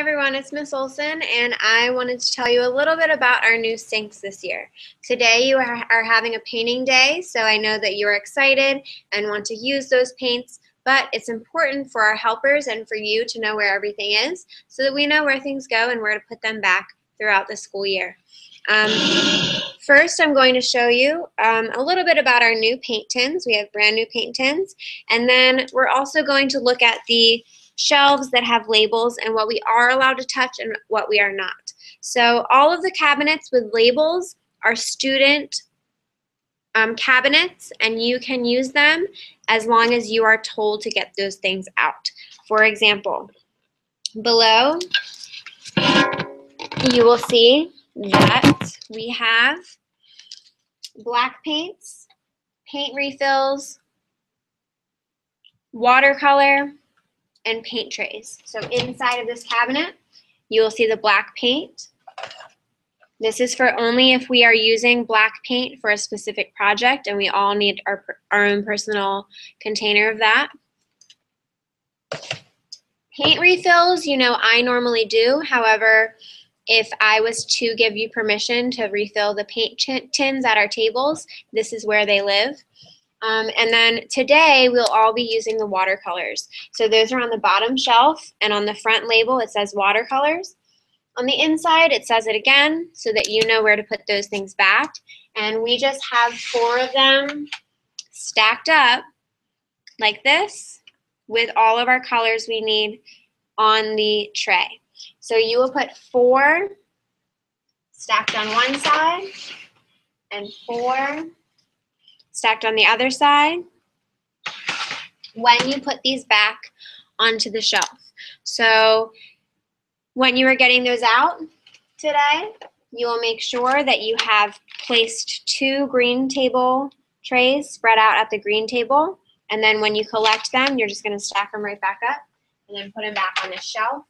everyone, it's Miss Olson, and I wanted to tell you a little bit about our new sinks this year. Today you are having a painting day, so I know that you are excited and want to use those paints, but it's important for our helpers and for you to know where everything is so that we know where things go and where to put them back throughout the school year. First, I'm going to show you a little bit about our new paint tins. We have brand new paint tins, and then we're also going to look at the shelves that have labels and what we are allowed to touch and what we are not. So all of the cabinets with labels are student cabinets, and you can use them as long as you are told to get those things out. For example, below you will see that we have black paints, paint refills, watercolor, and paint trays. So inside of this cabinet, you will see the black paint. This is for only if we are using black paint for a specific project, and we all need our own personal container of that. Paint refills, you know, I normally do. However, if I was to give you permission to refill the paint tins at our tables, this is where they live. And then today we'll all be using the watercolors. So those are on the bottom shelf, and on the front label it says watercolors. On the inside it says it again so that you know where to put those things back. And we just have 4 of them stacked up like this with all of our colors we need on the tray. So you will put 4 stacked on one side and 4 stacked on the other side when you put these back onto the shelf. So when you are getting those out today, you will make sure that you have placed 2 green table trays spread out at the green table, and then when you collect them, you're just going to stack them right back up and then put them back on the shelf.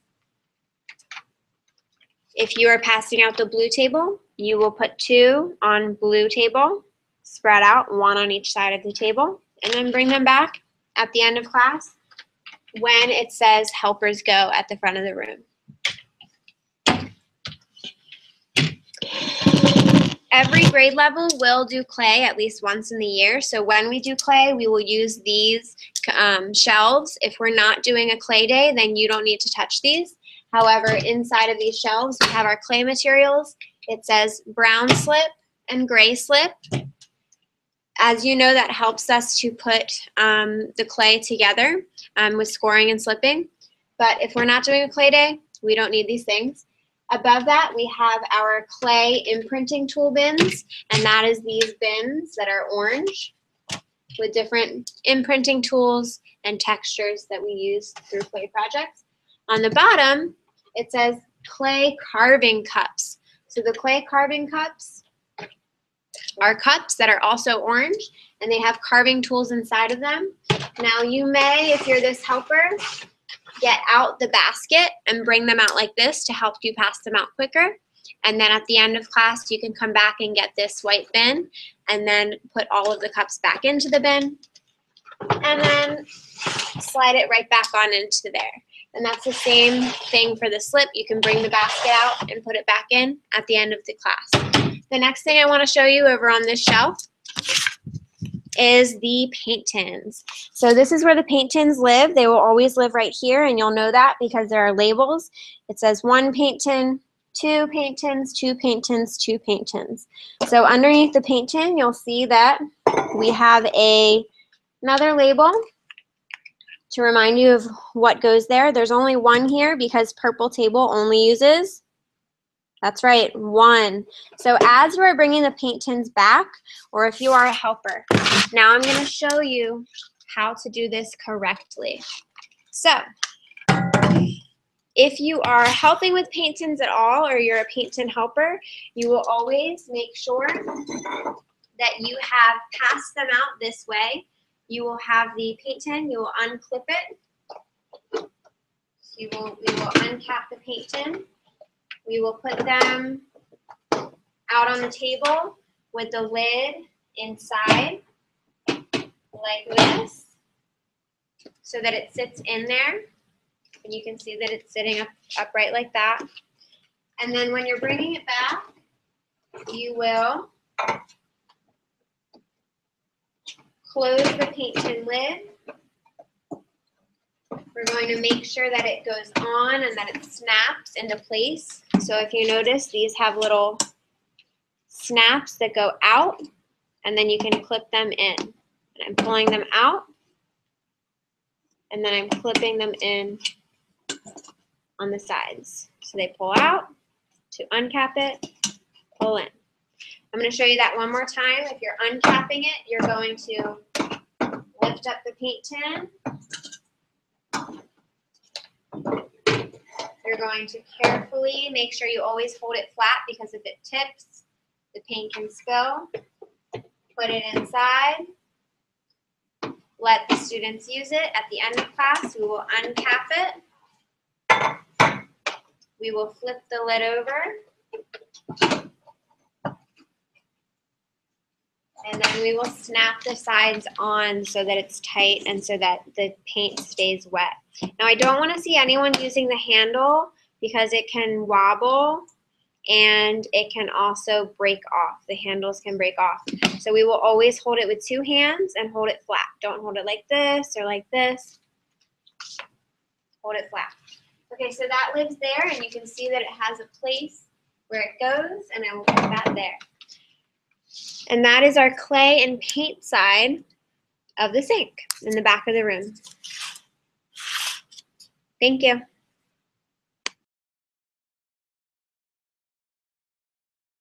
If you are passing out the blue table, you will put 2 on blue table, spread out, 1 on each side of the table, and then bring them back at the end of class when it says helpers go at the front of the room. Every grade level will do clay at least once in the year, so when we do clay, we will use these shelves. If we're not doing a clay day, then you don't need to touch these. However, inside of these shelves, we have our clay materials. It says brown slip and gray slip. As you know, that helps us to put the clay together with scoring and slipping. But if we're not doing a clay day, we don't need these things. Above that, we have our clay imprinting tool bins, and that is these bins that are orange with different imprinting tools and textures that we use through clay projects. On the bottom, it says clay carving cups. So the clay carving cups are cups that are also orange, and they have carving tools inside of them. Now you may, if you're this helper, get out the basket and bring them out like this to help you pass them out quicker. And then at the end of class, you can come back and get this white bin and then put all of the cups back into the bin and then slide it right back on into there. And that's the same thing for the slip. You can bring the basket out and put it back in at the end of the class. The next thing I want to show you over on this shelf is the paint tins. So this is where the paint tins live. They will always live right here, and you'll know that because there are labels. It says 1 paint tin, 2 paint tins, 2 paint tins, 2 paint tins. So underneath the paint tin, you'll see that we have another label to remind you of what goes there. There's only 1 here because purple table only uses, that's right, 1. So as you are bringing the paint tins back, or if you are a helper, now I'm going to show you how to do this correctly. So if you are helping with paint tins at all, or you're a paint tin helper, you will always make sure that you have passed them out this way. You will have the paint tin, you will unclip it, we will uncap the paint tin. We will put them out on the table with the lid inside like this so that it sits in there. And you can see that it's sitting upright like that. And then when you're bringing it back, you will close the paint tin lid. We're going to make sure that it goes on and that it snaps into place. So if you notice, these have little snaps that go out, and then you can clip them in. And I'm pulling them out, and then I'm clipping them in on the sides. So they pull out. To uncap it, pull in. I'm going to show you that one more time. If you're uncapping it, you're going to lift up the paint tin. You're going to carefully make sure you always hold it flat, because if it tips, the paint can spill. Put it inside. Let the students use it. At the end of class, we will uncap it. We will flip the lid over. And then we will snap the sides on so that it's tight and so that the paint stays wet. Now, I don't want to see anyone using the handle, because it can wobble and it can also break off. The handles can break off. So we will always hold it with 2 hands and hold it flat. Don't hold it like this or like this. Hold it flat. Okay, so that lives there, and you can see that it has a place where it goes, and I will put that there. And that is our clay and paint side of the sink in the back of the room. Thank you.